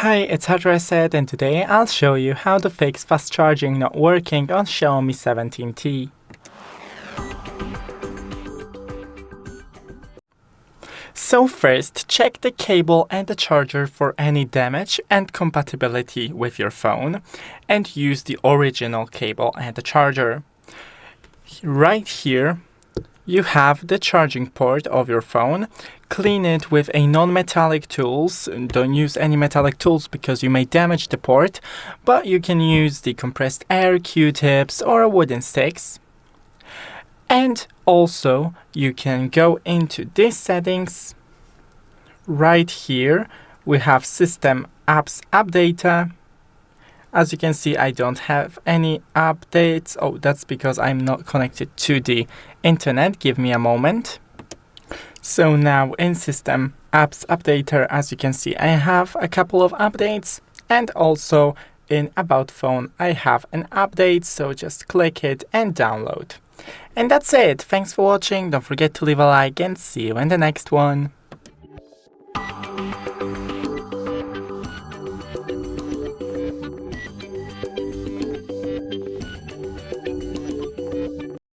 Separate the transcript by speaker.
Speaker 1: Hi, it's HardReset, and today I'll show you how to fix fast charging not working on Xiaomi 17T. So first, check the cable and the charger for any damage and compatibility with your phone, and use the original cable and the charger. Right here, you have the charging port of your phone. Clean it with a non-metallic tools. Don't use any metallic tools because you may damage the port, but you can use the compressed air, Q-tips, or wooden sticks. And also, you can go into these settings. Right here, we have System Apps App Data. As you can see, I don't have any updates. Oh, that's because I'm not connected to the internet. Give me a moment. So now in System Apps Updater, as you can see, I have a couple of updates, and also in About Phone, I have an update. So just click it and download. And that's it. Thanks for watching. Don't forget to leave a like and see you in the next one.